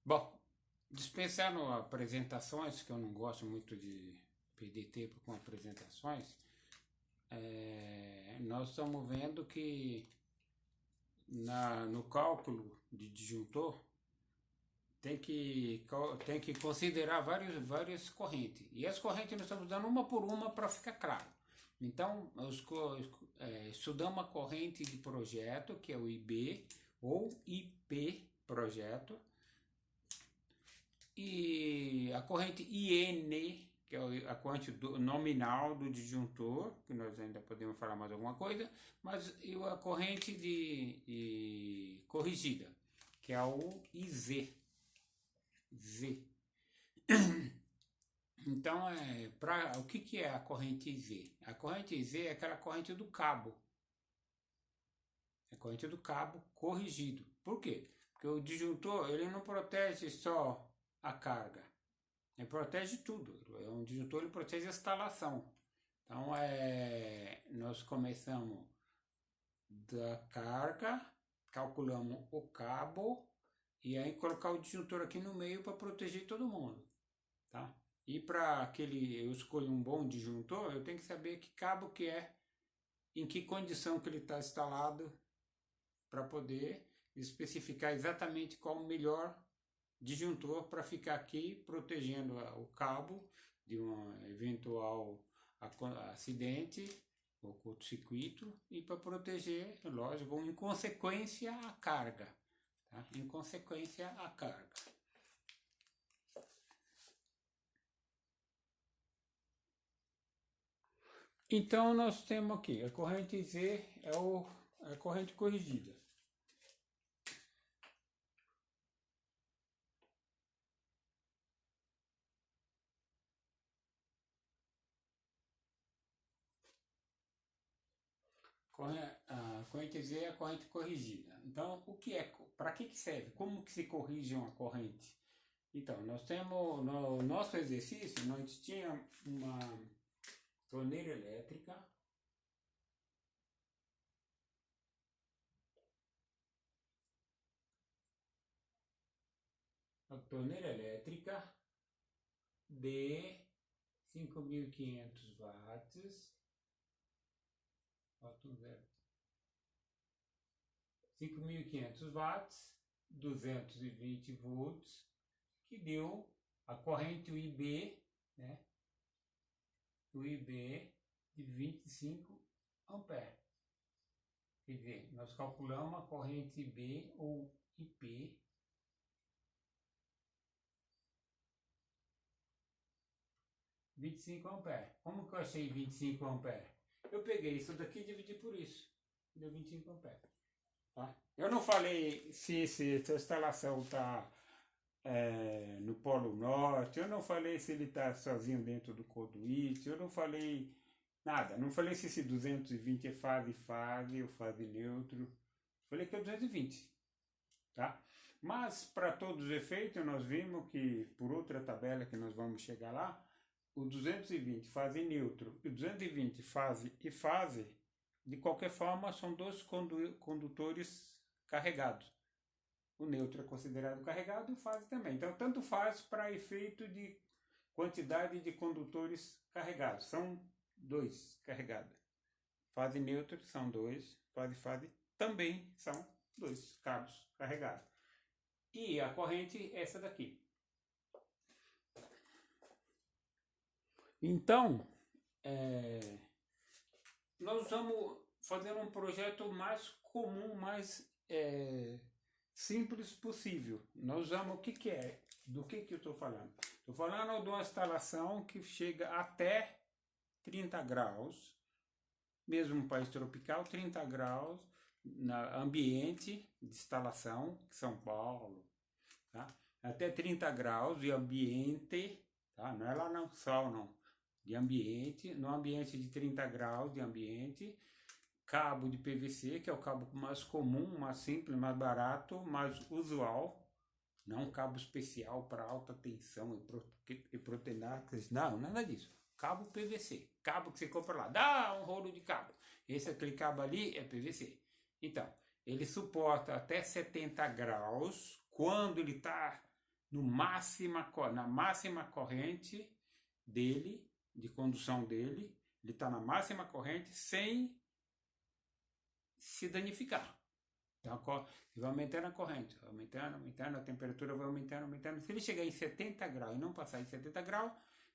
Bom, dispensando apresentações, que eu não gosto muito de perder tempo com apresentações, nós estamos vendo que no cálculo de disjuntor tem que considerar várias correntes. E as correntes nós estamos dando uma por uma para ficar claro. Então, estudamos a corrente de projeto, que é o IB, ou IP projeto, e a corrente IN, que é a corrente nominal do disjuntor, que nós ainda podemos falar mais alguma coisa, mas e a corrente de corrigida, que é o IZ. Z. Então, o que é a corrente Z? A corrente Z é aquela corrente do cabo. É a corrente do cabo corrigido. Por quê? Porque o disjuntor ele não protege só a carga. Ele protege tudo. Um disjuntor ele protege a instalação. Então, nós começamos da carga, calculamos o cabo e aí colocar o disjuntor aqui no meio para proteger todo mundo. Tá? E para eu escolho um bom disjuntor, eu tenho que saber que cabo que é, em que condição que ele está instalado, para poder especificar exatamente qual o melhor disjuntor para ficar aqui protegendo o cabo de um eventual acidente ou curto-circuito e para proteger, lógico, em consequência a carga. Tá? Em consequência a carga. Então nós temos aqui, a corrente Z é a corrente corrigida. A corrente Z é a corrente corrigida. Então, para que serve? Como que se corrige uma corrente? Então, nós temos, no nosso exercício, nós tínhamos uma torneira elétrica. Uma torneira elétrica de 5.500 watts. Bota um zero. 5.500 watts, 220 volts, que deu a corrente UIB, né? UIB de 25 amperes. Quer dizer, nós calculamos a corrente IB ou IP 25 amperes. Como que eu achei 25 amperes? Eu peguei isso daqui e dividi por isso. Deu 25 amperes. Tá? Eu não falei se essa instalação está no Polo Norte, eu não falei se ele está sozinho dentro do conduíte, eu não falei nada. Não falei se esse 220 é fase ou fase neutro. Falei que é 220. Tá? Mas, para todos os efeitos, nós vimos que, por outra tabela que nós vamos chegar lá, o 220 fase neutro e o 220 fase e fase, de qualquer forma, são dois condutores carregados. O neutro é considerado carregado e o fase também. Então, tanto faz para efeito de quantidade de condutores carregados. São dois carregados. Fase e neutro são dois, fase também são dois cabos carregados. E a corrente é essa daqui. Então, nós vamos fazer um projeto mais comum, mais simples possível. Nós vamos, o que é? Do que eu estou falando? Estou falando de uma instalação que chega até 30 graus, mesmo no país tropical, 30 graus, na ambiente de instalação, São Paulo, tá? Até 30 graus de ambiente, tá? Não é lá no sol, não. De ambiente, no ambiente de 30 graus de ambiente, cabo de PVC, que é o cabo mais comum, mais simples, mais barato, mais usual, não cabo especial para alta tensão e proteínas, não, nada disso. Cabo PVC, cabo que você compra lá, dá um rolo de cabo. Aquele cabo ali é PVC. Então, ele suporta até 70 graus quando ele está na máxima corrente dele, de condução dele, ele está na máxima corrente sem se danificar. Então, ele vai aumentando a corrente, aumentando, a temperatura vai aumentando. Se ele chegar em 70 graus e não passar de 70 graus,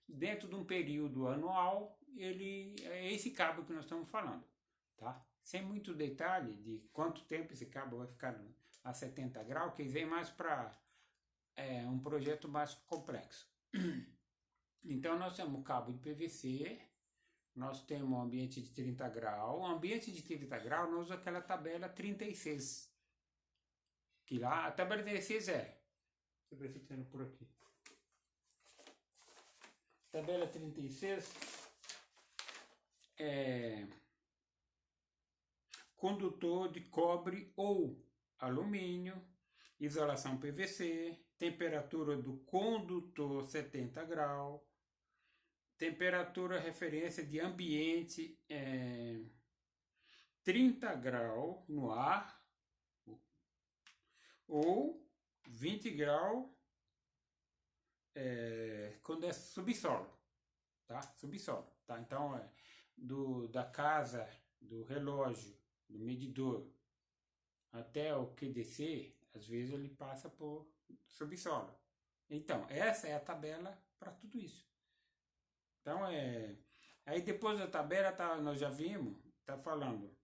dentro de um período anual, é esse cabo que nós estamos falando, tá? Sem muito detalhe de quanto tempo esse cabo vai ficar a 70 graus, que vem mais para um projeto mais complexo. Então, nós temos o cabo de PVC, nós temos um ambiente de 30 graus. O ambiente de 30 graus, nós usamos aquela tabela 36. Que lá, a tabela 36 deixa eu ver se eu tenho por aqui. Tabela 36 é condutor de cobre ou alumínio, isolação PVC, temperatura do condutor 70 graus, temperatura referência de ambiente 30 graus no ar ou 20 graus quando é subsolo, tá? Subsolo, tá? Então, da casa, do relógio, do medidor até o QDC, às vezes ele passa por subsolo. Então, essa é a tabela para tudo isso. Então, aí depois da tabela, nós já vimos, tá falando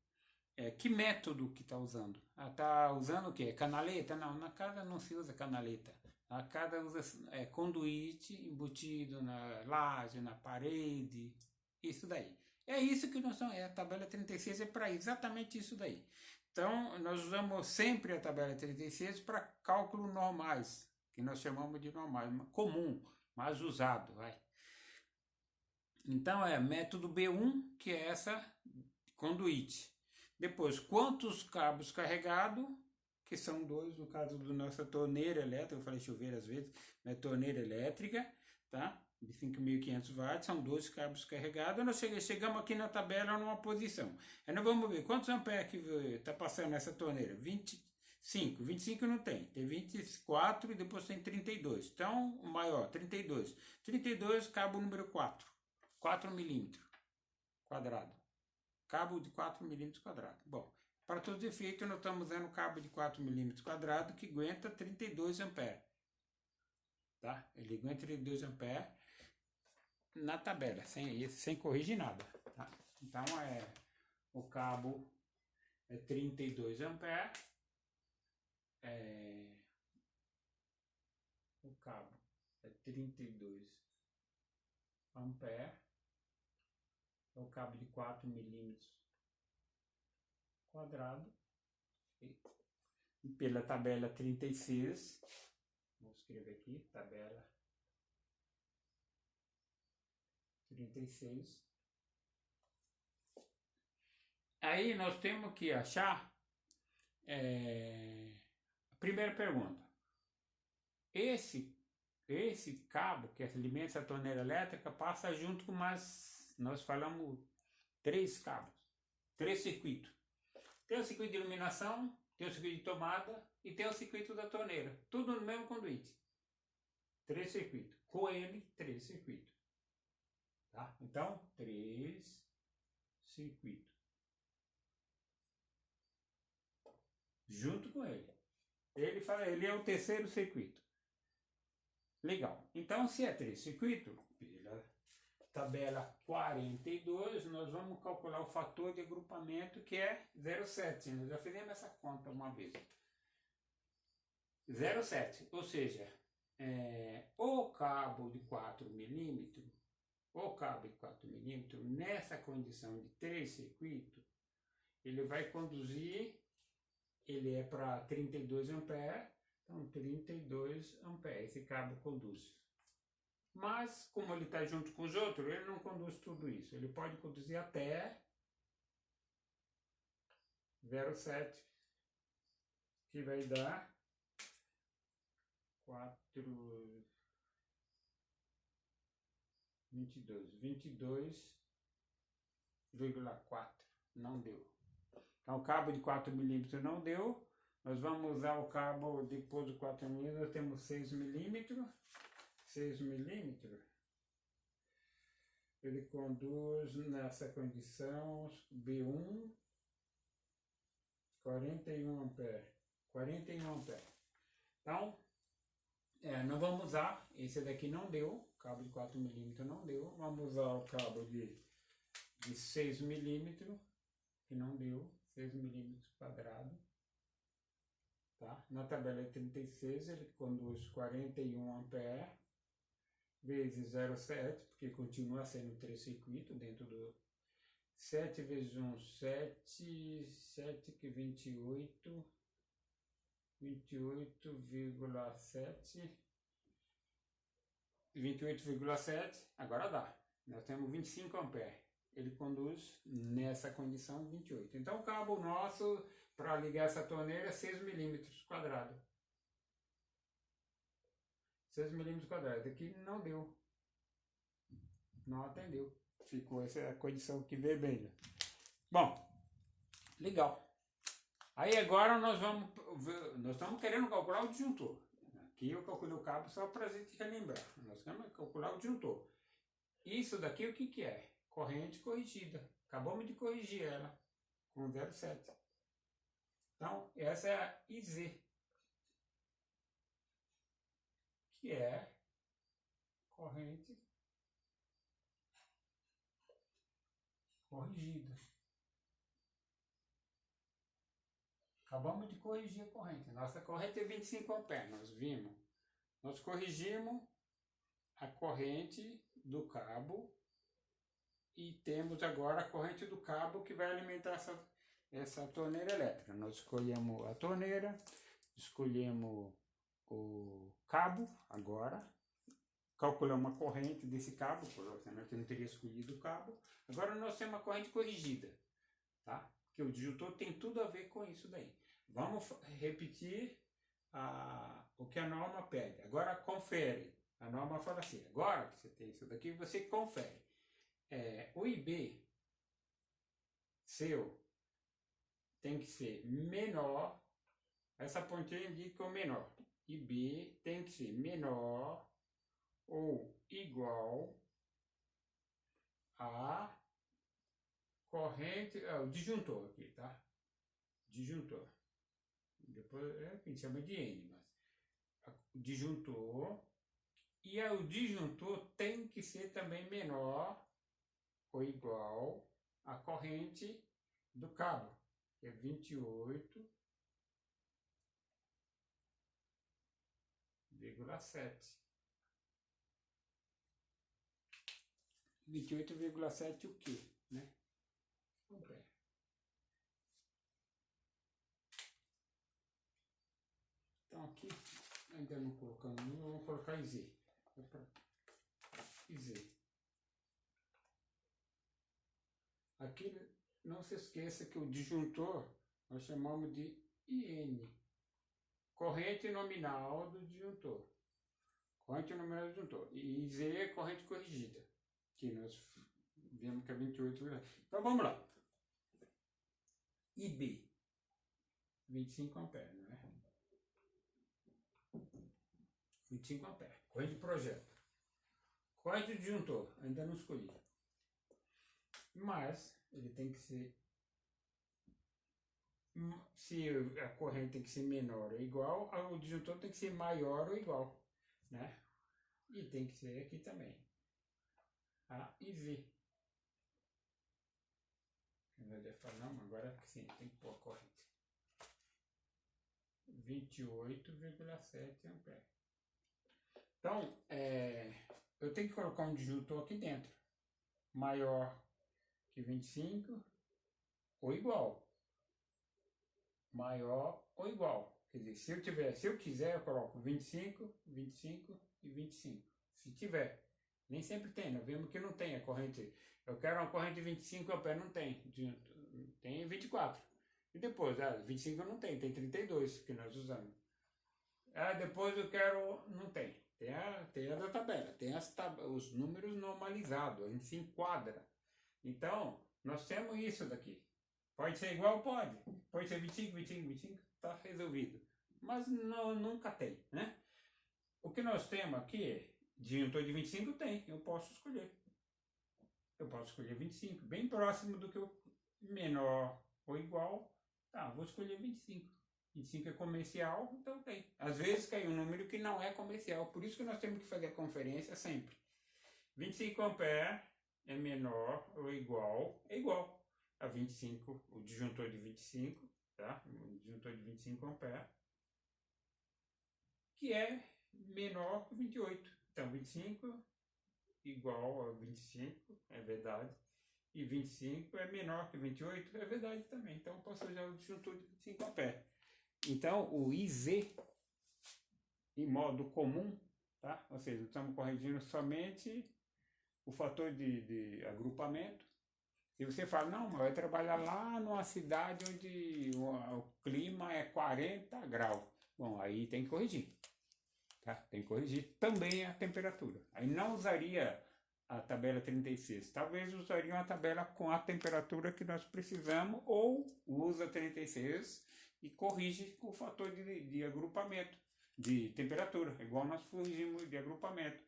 que método que está usando. Está usando o quê? Canaleta? Não, na casa não se usa canaleta. A casa usa conduíte embutido na laje, na parede, isso daí. É isso que nós estamos, a tabela 36 é para exatamente isso daí. Então, nós usamos sempre a tabela 36 para cálculos normais, que nós chamamos de normais, comum, mais usado, vai. Então, método B1, que é essa conduíte. Depois, quantos cabos carregados, que são 2, no caso da nossa torneira elétrica, eu falei chuveiro às vezes, mas torneira elétrica, tá? De 5.500 watts, são 2 cabos carregados. Nós chegamos aqui na tabela numa posição. Aí nós vamos ver quantos amperes que está passando nessa torneira. 25 não tem 24 e depois tem 32. Então, o maior, 32. 32, cabo número 4 milímetros quadrado. Cabo de 4 milímetros quadrado. Bom, para todos os efeitos, nós estamos usando um cabo de 4 milímetros quadrado que aguenta 32 amperes. Tá? Ele aguenta 32 amperes na tabela, sem corrigir nada. Tá? Então, o cabo é 32 amperes. O cabo é 32 amperes. É o cabo de 4 milímetros quadrado. E pela tabela 36, vou escrever aqui, tabela 36. Aí nós temos que achar a primeira pergunta. Esse cabo que alimenta a torneira elétrica passa junto com nós falamos 3 cabos, 3 circuitos. Tem o circuito de iluminação, tem o circuito de tomada e tem o circuito da torneira. Tudo no mesmo conduíte. 3 circuitos. Com ele, 3 circuitos. Tá? Então, 3 circuitos. Junto com ele. Ele é o terceiro circuito. Legal. Então, se é 3 circuitos, pela tabela 42, nós vamos calcular o fator de agrupamento, que é 0,7. Nós já fizemos essa conta uma vez. 0,7. Ou seja, o cabo de 4 milímetros, nessa condição de 3 circuitos, ele vai conduzir, ele é para 32 amperes, então 32 amperes esse cabo conduz. Mas, como ele está junto com os outros, ele não conduz tudo isso. Ele pode conduzir até 0,7, que vai dar 22,4. Não deu. Então, o cabo de 4 milímetros não deu. nós vamos usar o cabo depois do 4 mm, nós temos 6 milímetros. 6 milímetros. Ele conduz nessa condição B1, 41 amperes. 41 amperes. Então, nós vamos usar, esse daqui não deu, cabo de 4 milímetros não deu, vamos usar o cabo de 6 milímetros, que não deu, 6 milímetros quadrado, tá? Na tabela 36 ele conduz 41 amperes, vezes 0,7, porque continua sendo 3 circuitos dentro do 7 vezes 1, 7, 7 que 28, 28,7, 28,7, agora dá. Nós temos 25 amperes. Ele conduz nessa condição 28. Então o cabo nosso para ligar essa torneira é 6 milímetros quadrados. 6 milímetros quadrados. Aqui não deu. Não atendeu. Ficou essa condição aqui vermelha. Bom, legal. Aí agora nós estamos querendo calcular o disjuntor. Aqui eu calculei o cabo só para a gente relembrar. Nós queremos calcular o disjuntor. Isso daqui o que que é? Corrente corrigida. Acabamos de corrigir ela com 0,7. Então, essa é a IZ, que é corrente corrigida. Acabamos de corrigir a corrente. Nossa corrente é 25 amperes, nós vimos. Nós corrigimos a corrente do cabo e temos agora a corrente do cabo que vai alimentar essa torneira elétrica. Nós escolhemos a torneira, escolhemos o cabo agora, calculamos a corrente desse cabo, senão eu não teria escolhido o cabo. Agora nós temos uma corrente corrigida, tá? Que o disjuntor tem tudo a ver com isso daí. Vamos repetir o que a norma pede. Agora confere. A norma fala assim, agora que você tem isso daqui, você confere. O IB seu tem que ser menor, essa pontinha indica o menor. IB tem que ser menor ou igual a corrente, o disjuntor aqui, tá? Disjuntor. Depois a gente chama de N, mas disjuntor. E o disjuntor tem que ser também menor ou igual à corrente do cabo, que é 28,7. 28,7 o quê, né? Ampere. Então aqui, ainda não colocamos, vamos colocar IZ. IZ. Aqui, não se esqueça que o disjuntor nós chamamos de IN. Corrente nominal do disjuntor. Corrente nominal do disjuntor. E IZ é corrente corrigida. Que nós vemos que é 28. Então vamos lá. IB. 25 amperes, não é? 25 amperes. Corrente de projeto. Corrente de disjuntor. Ainda não escolhi. Mas ele tem que ser, se a corrente tem que ser menor ou igual, o disjuntor tem que ser maior ou igual, né? E tem que ser aqui também. A e V. Eu ia falar, não, agora sim, tem que pôr a corrente. 28,7 amperes. Então, eu tenho que colocar um disjuntor aqui dentro. Maior que 25 ou igual. Maior ou igual. Quer dizer, se eu quiser, eu coloco 25, 25 e 25. Se tiver. Nem sempre tem, nós vemos que não tem a corrente. Eu quero uma corrente de 25 amperes, não tem. Tem 24. E depois, 25 não tem 32 que nós usamos. Depois eu quero, não tem. Tem a da tabela, tem os números normalizados, a gente se enquadra. Então, nós temos isso daqui. Pode ser igual? Pode. Pode ser 25, 25, 25. tá resolvido. Mas não, nunca tem, né? O que nós temos aqui é disjuntor de 25 tem, eu posso escolher. Eu posso escolher 25, bem próximo do que o menor ou igual. Tá, vou escolher 25. 25 é comercial, então tem. Às vezes cai um número que não é comercial, por isso que nós temos que fazer a conferência sempre. 25 ampere é menor ou igual, é igual a 25, o disjuntor de 25, tá? O disjuntor de 25 ampere, que é menor que 28. Então, 25 igual a 25, é verdade. E 25 é menor que 28, é verdade também. Então, eu posso usar o disjuntor de 25 ampere. Então, o IZ, em modo comum, tá? Ou seja, estamos corrigindo somente o fator de agrupamento. E você fala, não, mas vai trabalhar lá numa cidade onde o clima é 40 graus. Bom, aí tem que corrigir. Tá? Tem que corrigir também a temperatura. Aí não usaria a tabela 36. Talvez usaria uma tabela com a temperatura que nós precisamos, ou usa 36 e corrige o fator de agrupamento, de temperatura, igual nós corrigimos de agrupamento.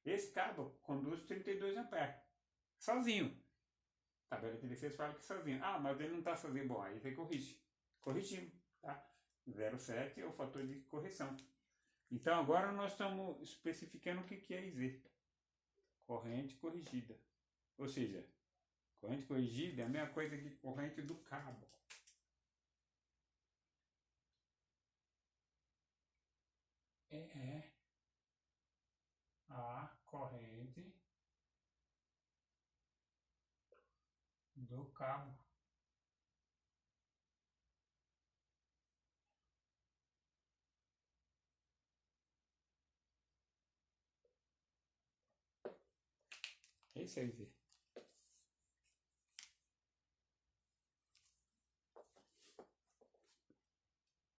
Esse cabo conduz 32 amperes, sozinho. A tabela 36 fala que sozinho. Ah, mas ele não está sozinho. Bom, aí você corrige. Corrigimos, tá? 0,7 é o fator de correção. Então agora nós estamos especificando o que é IZ. Corrente corrigida. Ou seja, corrente corrigida é a mesma coisa que corrente do cabo. É a corrente do cabo. Esse é IZ.